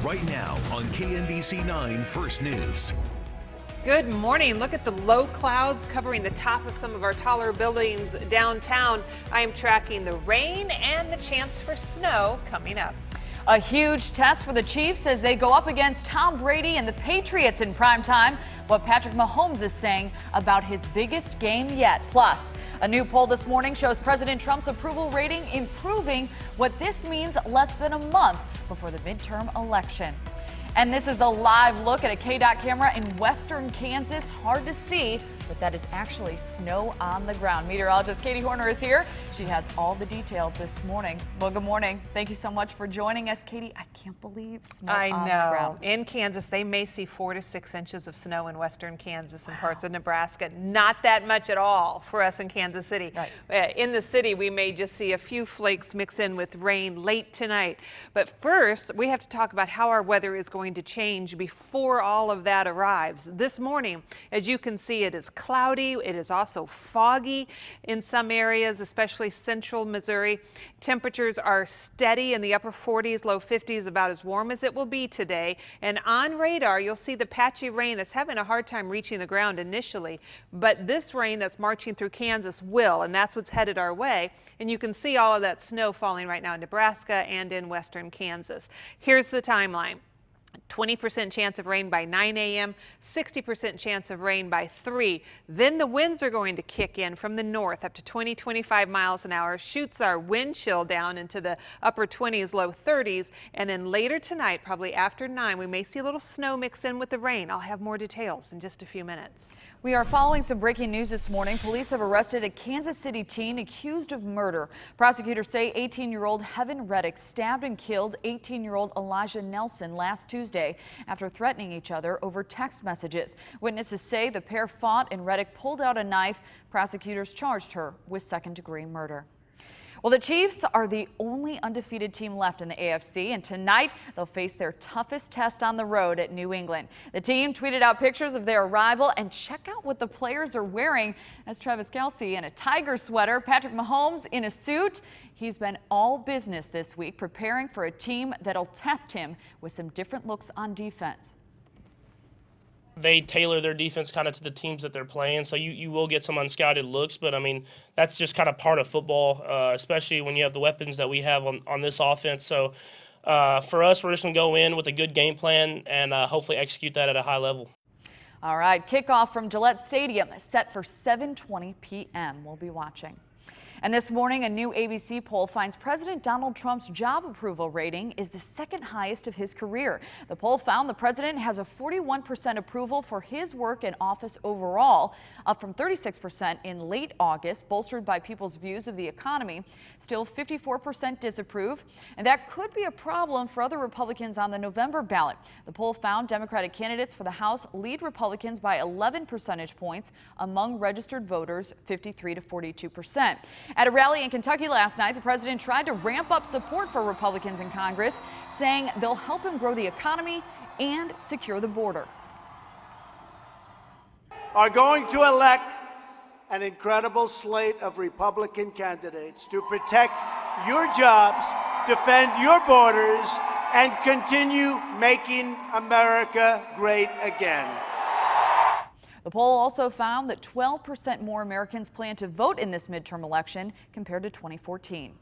right now on KNBC 9 First News. Good morning. Look at the low clouds covering the top of some of our taller buildings downtown. I am tracking the rain and the chance for snow coming up. A huge test for the Chiefs as they go up against Tom Brady and the Patriots in prime time. What Patrick Mahomes is saying about his biggest game yet. Plus, a new poll this morning shows President Trump's approval rating improving. What this means less than a month before the midterm election. And this is a live look at a KDOT camera in western Kansas. Hard to see, but that is actually snow on the ground. Meteorologist Katie Horner is here. She has all the details this morning. Well, good morning. Thank you so much for joining us, Katie. I can't believe snow on the ground. In Kansas, they may see 4 to 6 inches of snow in western Kansas and parts of Nebraska. Not that much at all for us in Kansas City. Right. In the city, we may just see a few flakes mix in with rain late tonight. But first, we have to talk about how our weather is going to change before all of that arrives. This morning, as you can see, it is cloudy. It is also foggy in some areas, especially central Missouri. Temperatures are steady in the upper 40s, low 50s, about as warm as it will be today. And on radar, you'll see the patchy rain that's having a hard time reaching the ground initially. But this rain that's marching through Kansas will, and that's what's headed our way. And you can see all of that snow falling right now in Nebraska and in western Kansas. Here's the timeline. 20% chance of rain by 9 a.m., 60% chance of rain by 3. Then the winds are going to kick in from the north up to 20-25 miles an hour, shoots our wind chill down into the upper 20s, low 30s. And then later tonight, probably after 9, we may see a little snow mix in with the rain. I'll have more details in just a few minutes. We are following some breaking news this morning. Police have arrested a Kansas City teen accused of murder. Prosecutors say 18-year-old Heaven Reddick stabbed and killed 18-year-old Elijah Nelson last Tuesday after threatening each other over text messages. Witnesses say the pair fought and Reddick pulled out a knife. Prosecutors charged her with second-degree murder. Well, the Chiefs are the only undefeated team left in the AFC, and tonight they'll face their toughest test on the road at New England. The team tweeted out pictures of their arrival, and check out what the players are wearing. As Travis Kelce in a Tiger sweater, Patrick Mahomes in a suit. He's been all business this week, preparing for a team that'll test him with some different looks on defense. They tailor their defense kind of to the teams that they're playing, so you will get some unscouted looks, but I mean, that's just kind of part of football, especially when you have the weapons that we have on this offense. So for us, we're just going to go in with a good game plan and hopefully execute that at a high level. All right, kickoff from Gillette Stadium set for 7:20 p.m. We'll be watching. And this morning, a new ABC poll finds President Donald Trump's job approval rating is the second highest of his career. The poll found the president has a 41% approval for his work in office overall, up from 36% in late August, bolstered by people's views of the economy. Still, 54% disapprove, and that could be a problem for other Republicans on the November ballot. The poll found Democratic candidates for the House lead Republicans by 11 percentage points among registered voters, 53 to 42%. At a rally in Kentucky last night, the president tried to ramp up support for Republicans in Congress, saying they'll help him grow the economy and secure the border. Are going to elect an incredible slate of Republican candidates to protect your jobs, defend your borders, and continue making America great again. The poll also found that 12% more Americans plan to vote in this midterm election compared to 2014.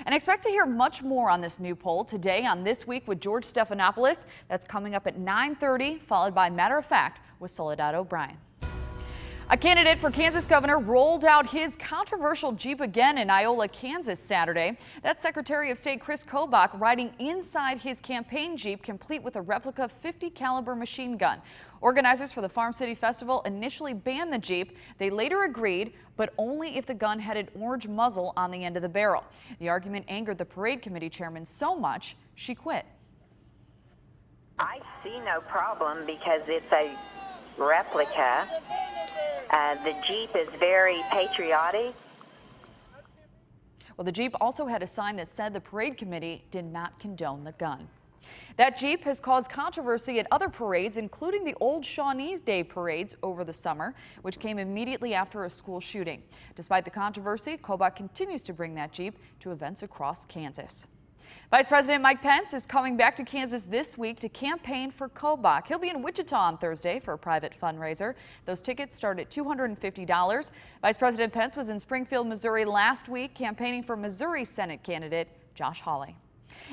And expect to hear much more on this new poll today on This Week with George Stephanopoulos. That's coming up at 9:30, followed by Matter of Fact with Soledad O'Brien. A candidate for Kansas governor rolled out his controversial Jeep again in Iola, Kansas Saturday. That's Secretary of State Chris Kobach riding inside his campaign Jeep, complete with a replica .50 caliber machine gun. Organizers for the Farm City Festival initially banned the Jeep. They later agreed, but only if the gun had an orange muzzle on the end of the barrel. The argument angered the parade committee chairman so much, she quit. I see no problem because it's a replica. The Jeep is very patriotic. Well, the Jeep also had a sign that said the parade committee did not condone the gun. That Jeep has caused controversy at other parades, including the Old Shawnees Day parades over the summer, which came immediately after a school shooting. Despite the controversy, Kobach continues to bring that Jeep to events across Kansas. Vice President Mike Pence is coming back to Kansas this week to campaign for Kobach. He'll be in Wichita on Thursday for a private fundraiser. Those tickets start at $250. Vice President Pence was in Springfield, Missouri last week campaigning for Missouri Senate candidate Josh Hawley.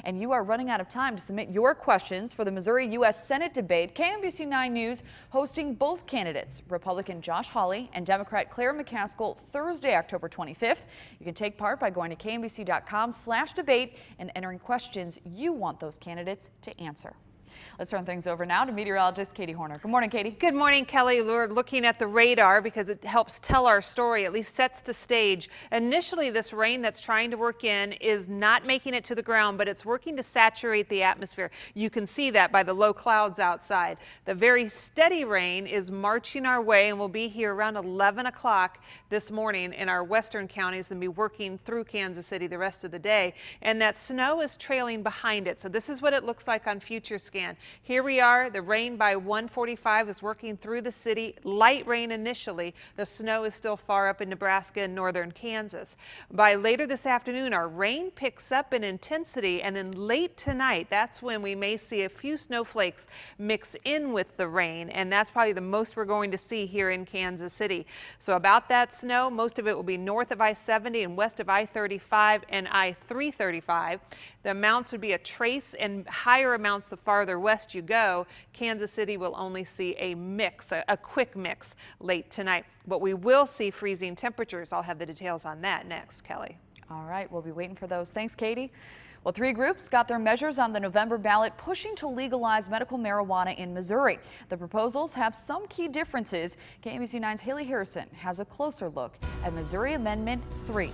And you are running out of time to submit your questions for the Missouri U.S. Senate debate. KMBC 9 News hosting both candidates, Republican Josh Hawley and Democrat Claire McCaskill, Thursday, October 25th. You can take part by going to kmbc.com/debate and entering questions you want those candidates to answer. Let's turn things over now to meteorologist Katie Horner. Good morning, Katie. Good morning, Kelly. We're looking at the radar because it helps tell our story, at least sets the stage. Initially, this rain that's trying to work in is not making it to the ground, but it's working to saturate the atmosphere. You can see that by the low clouds outside. The very steady rain is marching our way and will be here around 11 o'clock this morning in our western counties and be working through Kansas City the rest of the day. And that snow is trailing behind it. So this is what it looks like on Future Scan. Here we are. The rain by 1:45 is working through the city. Light rain initially. The snow is still far up in Nebraska and northern Kansas. By later this afternoon, our rain picks up in intensity, and then late tonight, that's when we may see a few snowflakes mix in with the rain, and that's probably the most we're going to see here in Kansas City. So about that snow, most of it will be north of I-70 and west of I-35 and I-335. The amounts would be a trace and higher amounts the farther west you go. Kansas City will only see a mix, a quick mix late tonight. But we will see freezing temperatures. I'll have the details on that next, Kelly. All right, we'll be waiting for those. Thanks, Katie. Well, 3 groups got their measures on the November ballot pushing to legalize medical marijuana in Missouri. The proposals have some key differences. KMBC 9's Haley Harrison has a closer look at Missouri Amendment 3.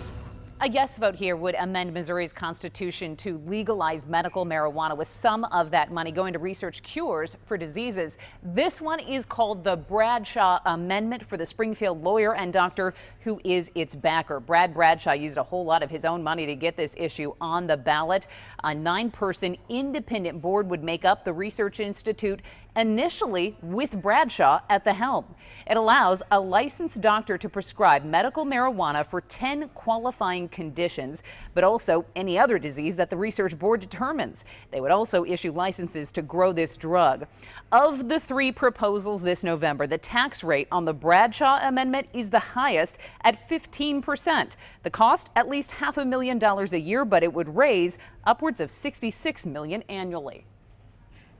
A yes vote here would amend Missouri's constitution to legalize medical marijuana, with some of that money going to research cures for diseases. This one is called the Bradshaw Amendment, for the Springfield lawyer and doctor who is its backer. Brad Bradshaw used a whole lot of his own money to get this issue on the ballot. A 9-person independent board would make up the Research Institute, initially with Bradshaw at the helm. It allows a licensed doctor to prescribe medical marijuana for 10 qualifying conditions, but also any other disease that the research board determines. They would also issue licenses to grow this drug. Of the 3 proposals this November, the tax rate on the Bradshaw Amendment is the highest at 15%. The cost, at least $500,000 a year, but it would raise upwards of $66 million annually.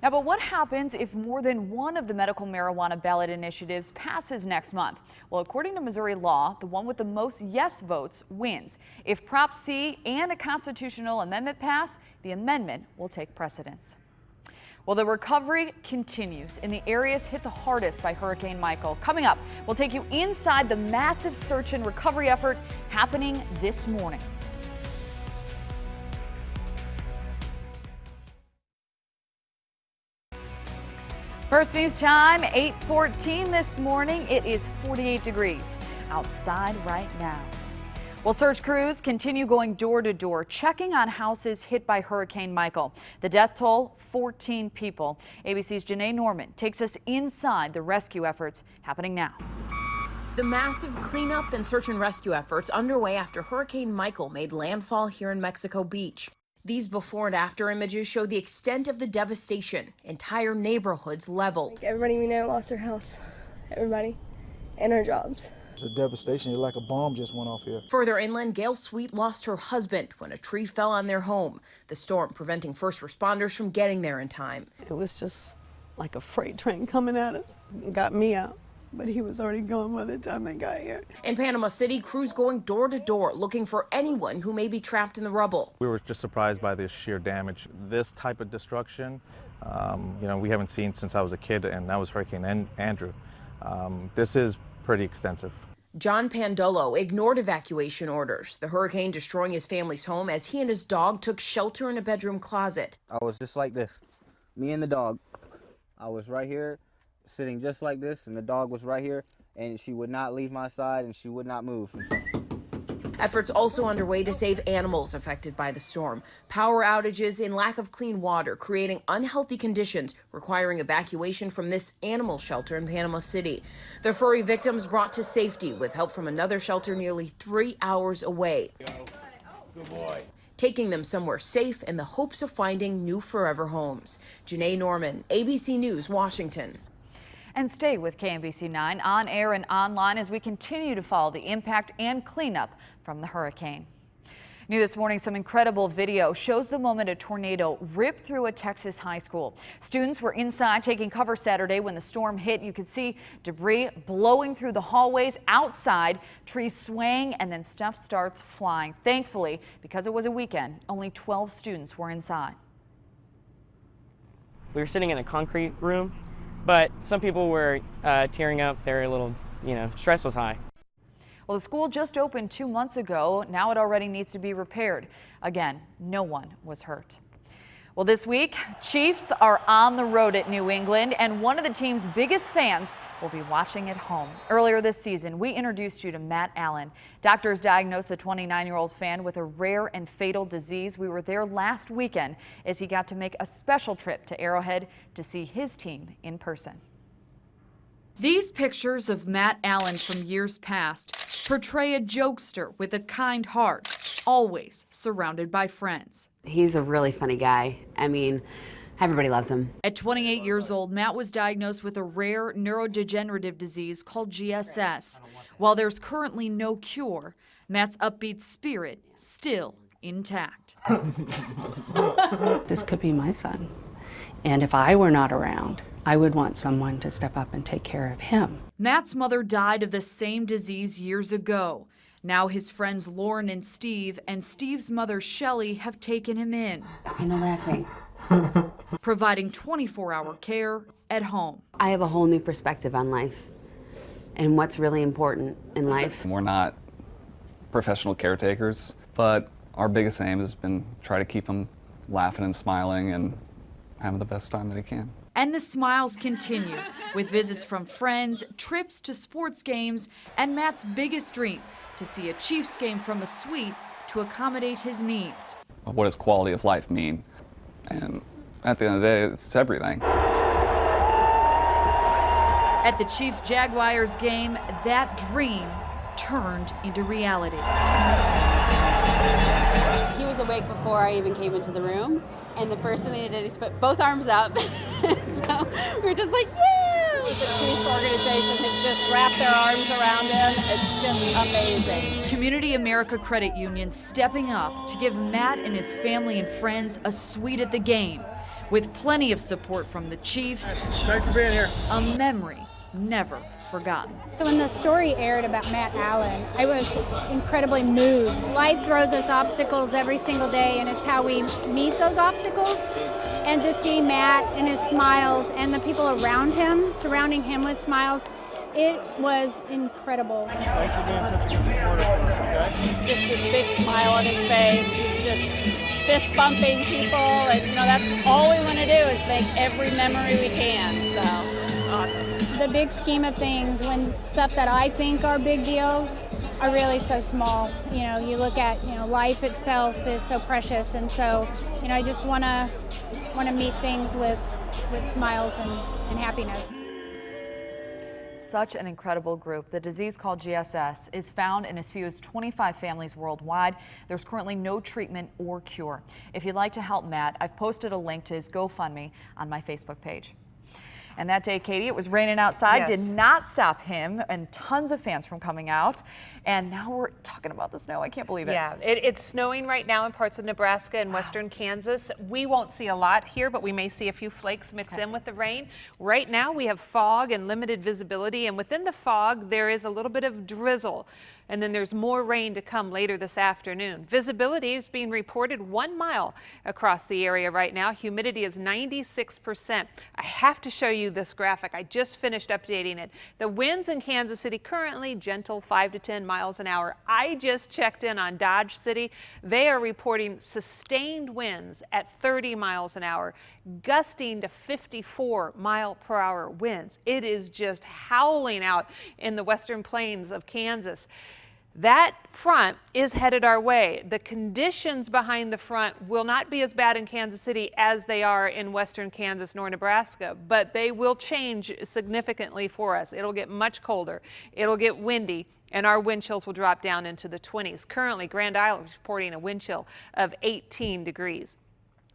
Now, but what happens if more than one of the medical marijuana ballot initiatives passes next month? Well, according to Missouri law, the one with the most yes votes wins. If Prop C and a constitutional amendment pass, the amendment will take precedence. Well, the recovery continues in the areas hit the hardest by Hurricane Michael. Coming up, we'll take you inside the massive search and recovery effort happening this morning. First news time, 8:14 this morning. It is 48 degrees outside right now. Well, search crews continue going door to door, checking on houses hit by Hurricane Michael. The death toll, 14 people. ABC's Janae Norman takes us inside the rescue efforts happening now. The massive cleanup and search and rescue efforts underway after Hurricane Michael made landfall here in Mexico Beach. These before and after images show the extent of the devastation. Entire neighborhoods leveled. Everybody we know lost their house. Everybody. And their jobs. It's a devastation. It's like a bomb just went off here. Further inland, Gail Sweet lost her husband when a tree fell on their home. The storm preventing first responders from getting there in time. It was just like a freight train coming at us. It got me out, but he was already gone by the time they got here. In Panama City, crews going door to door looking for anyone who may be trapped in the rubble. We were just surprised by the sheer damage. This type of destruction, we haven't seen since I was a kid, and that was Hurricane Andrew. This is pretty extensive. John Pandolo ignored evacuation orders, the hurricane destroying his family's home as he and his dog took shelter in a bedroom closet. I was just like this, me and the dog. I was right here, sitting just like this, and the dog was right here, and she would not leave my side and she would not move. Efforts also underway to save animals affected by the storm. Power outages and lack of clean water creating unhealthy conditions requiring evacuation from this animal shelter in Panama City. The furry victims brought to safety with help from another shelter nearly 3 hours away. Good boy. taking them somewhere safe in the hopes of finding new forever homes. Janae Norman, ABC News, Washington. And stay with KMBC 9 on air and online as we continue to follow the impact and cleanup from the hurricane. New this morning, some incredible video shows the moment a tornado ripped through a Texas high school. Students were inside taking cover Saturday when the storm hit. You could see debris blowing through the hallways outside, trees swaying, and then stuff starts flying. Thankfully, because it was a weekend, only 12 students were inside. We were sitting in a concrete room, but some people were tearing up. Their little, stress was high. Well, the school just opened 2 months ago. Now it already needs to be repaired. Again, no one was hurt. Well, this week, Chiefs are on the road at New England, and one of the team's biggest fans will be watching at home. Earlier this season, we introduced you to Matt Allen. Doctors diagnosed the 29-year-old fan with a rare and fatal disease. We were there last weekend as he got to make a special trip to Arrowhead to see his team in person. These pictures of Matt Allen from years past portray a jokester with a kind heart, always surrounded by friends. He's a really funny guy. I mean, everybody loves him. At 28 years old, Matt was diagnosed with a rare neurodegenerative disease called GSS. While there's currently no cure, Matt's upbeat spirit still intact. This could be my son. And if I were not around, I would want someone to step up and take care of him. Matt's mother died of the same disease years ago. Now his friends Lauren and Steve's mother Shelley have taken him in. Okay, no laughing. Providing 24-hour care at home. I have a whole new perspective on life and what's really important in life. We're not professional caretakers, but our biggest aim has been try to keep him laughing and smiling and having the best time that he can. And the smiles continue with visits from friends, trips to sports games, and Matt's biggest dream, to see a Chiefs game from a suite to accommodate his needs. What does quality of life mean? And at the end of the day, it's everything. At the Chiefs-Jaguars game, that dream turned into reality. He was awake before I even came into the room, and the first thing he did is put both arms up. So we were just like, yeah! The Chiefs organization has just wrapped their arms around him. It's just amazing. Community America Credit Union stepping up to give Matt and his family and friends a suite at the game, with plenty of support from the Chiefs. Thanks for being here. A memory never forgotten. So when the story aired about Matt Allen, I was incredibly moved. Life throws us obstacles every single day, and it's how we meet those obstacles. And to see Matt and his smiles and the people around him, surrounding him with smiles, it was incredible. Thanks for being such a good supporter for us, okay? He's just this big smile on his face. He's just fist bumping people, and that's all we want to do is make every memory we can. So it's awesome. The big scheme of things, when stuff that I think are big deals are really so small. You look at, life itself is so precious, and so, I just want to meet things with smiles and happiness. Such an incredible group. The disease called GSS is found in as few as 25 families worldwide. There's currently no treatment or cure. If you'd like to help Matt, I've posted a link to his GoFundMe on my Facebook page. And that day, Katie, it was raining outside, Yes. did not stop him and tons of fans from coming out. And now we're talking about the snow. I can't believe it. Yeah, it's snowing right now in parts of Nebraska and western Kansas. We won't see a lot here, but we may see a few flakes mix in with the rain. Right now we have fog and limited visibility, and within the fog there is a little bit of drizzle. And then there's more rain to come later this afternoon. Visibility is being reported 1 mile across the area right now. Humidity is 96%. I have to show you this graphic. I just finished updating it. The winds in Kansas City currently gentle 5 to 10 miles an hour. I just checked in on Dodge City. They are reporting sustained winds at 30 miles an hour, gusting to 54-mile-per-hour winds. It is just howling out in the western plains of Kansas. That front is headed our way. The conditions behind the front will not be as bad in Kansas City as they are in western Kansas nor Nebraska, but they will change significantly for us. It'll get much colder. It'll get windy. and our wind chills will drop down into the 20s. Currently, Grand Island is reporting a wind chill of 18 degrees.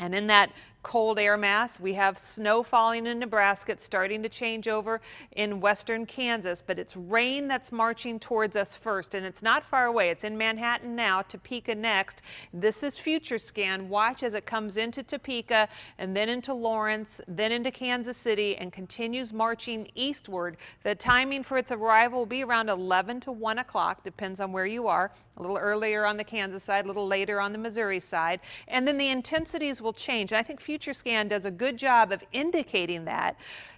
And in that cold air mass, we have snow falling in Nebraska. It's starting to change over in western Kansas, but it's rain that's marching towards us first, and it's not far away. It's in Manhattan now, Topeka next. This is Future Scan. Watch as it comes into Topeka and then into Lawrence, then into Kansas City, and continues marching eastward. The timing for its arrival will be around 11 to 1 o'clock, depends on where you are. A little earlier on the Kansas side, a little later on the Missouri side. And then the intensities will change. And I think Future Scan does a good job of indicating that.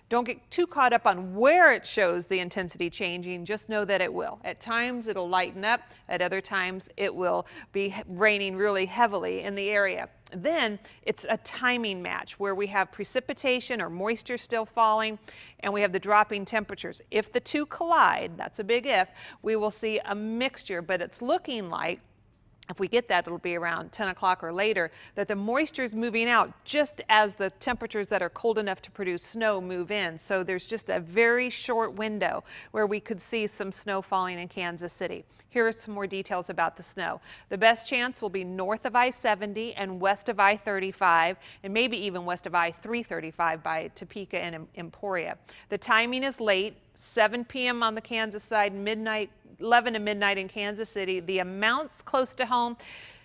Don't get too caught up on where it shows the intensity changing. Just know that it will. At times it'll lighten up. At other times it will be raining really heavily in the area. Then it's a timing match where we have precipitation or moisture still falling, and we have the dropping temperatures. If the two collide, that's a big if, we will see a mixture, but it's looking like, if we get that, it'll be around 10 o'clock or later, that the moisture is moving out just as the temperatures that are cold enough to produce snow move in. So there's just a very short window where we could see some snow falling in Kansas City. Here are some more details about the snow. The best chance will be north of I-70 and west of I-35, and maybe even west of I-335 by Topeka and Emporia. The timing is late, 7 p.m. on the Kansas side, 11 to midnight in Kansas City. The amounts close to home,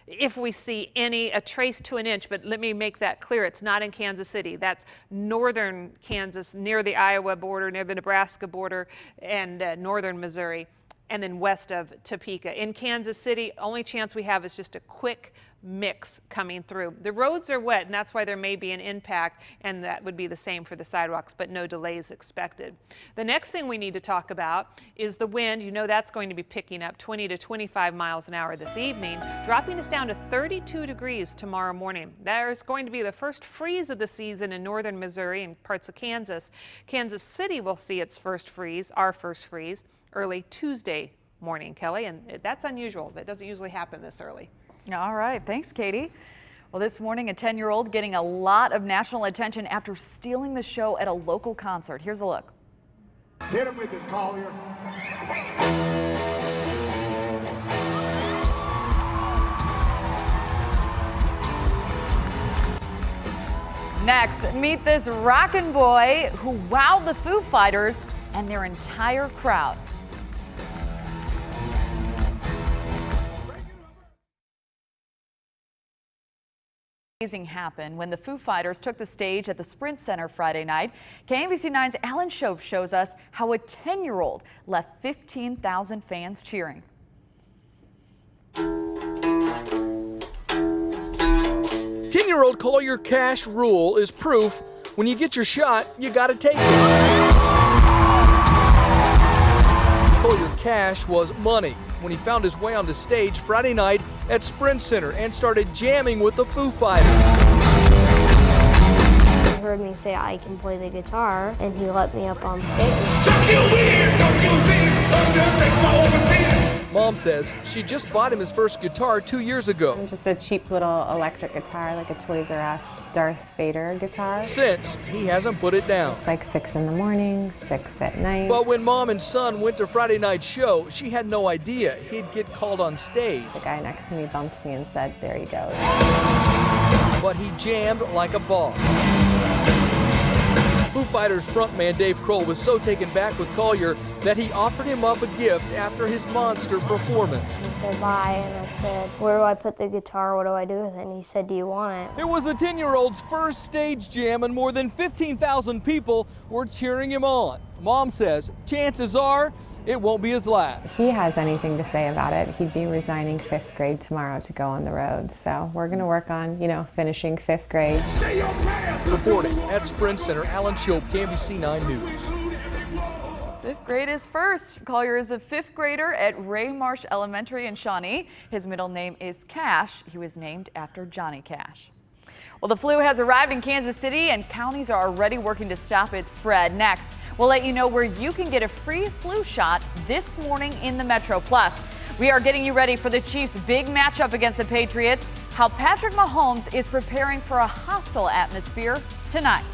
if we see any, a trace to an inch, but let me make that clear, it's not in Kansas City. That's northern Kansas, near the Iowa border, near the Nebraska border, and northern Missouri, and then west of Topeka. In Kansas City, only chance we have is just a quick mix coming through. The roads are wet, and that's why there may be an impact, and that would be the same for the sidewalks, but no delays expected. The next thing we need to talk about is the wind. You know that's going to be picking up 20 to 25 miles an hour this evening, dropping us down to 32 degrees tomorrow morning. There's going to be the first freeze of the season in northern Missouri and parts of Kansas. Kansas City will see its first freeze, our first freeze, early Tuesday morning, Kelly, and that's unusual. That doesn't usually happen this early. All right, thanks, Katie. Well, this morning, a 10-year-old getting a lot of national attention after stealing the show at a local concert. Here's a look. Hit him with it, Collier. Next, meet this rockin' boy who wowed the Foo Fighters and their entire crowd. Amazing happened when the Foo Fighters took the stage at the Sprint Center Friday night. KMBC 9's Alan Shope shows us how a 10-year-old left 15,000 fans cheering. 10-year-old Collier Cash rule is proof when you get your shot, you gotta take it. Collier Cash was money when he found his way onto stage Friday night at Sprint Center and started jamming with the Foo Fighters. He heard me say I can play the guitar, and he let me up on stage. Mom says she just bought him his first guitar 2 years ago. Just a cheap little electric guitar, like a Toys R Us Darth Vader guitar. Since he hasn't put it down. It's like 6 in the morning, 6 at night. But when Mom and son went to Friday night's show, she had no idea he'd get called on stage. The guy next to me bumped me and said, "There you go." But he jammed like a boss. Foo Fighters frontman Dave Kroll was so taken back with Collier that he offered him up a gift after his monster performance. He said bye, and I said, "Where do I put the guitar? What do I do with it?" And he said, "Do you want it?" It was the 10-year-old's first stage jam, and more than 15,000 people were cheering him on. Mom says chances are it won't be his last. If he has anything to say about it, he'd be resigning 5th grade tomorrow to go on the road. So we're going to work on, finishing 5th grade. Reporting at Sprint Center, Alan Shope, KMBC 9 News. 5th grade is first. Collier is a 5th grader at Ray Marsh Elementary in Shawnee. His middle name is Cash. He was named after Johnny Cash. Well, the flu has arrived in Kansas City, and counties are already working to stop its spread. Next, we'll let you know where you can get a free flu shot this morning in the Metro. Plus, we are getting you ready for the Chiefs' big matchup against the Patriots, how Patrick Mahomes is preparing for a hostile atmosphere tonight.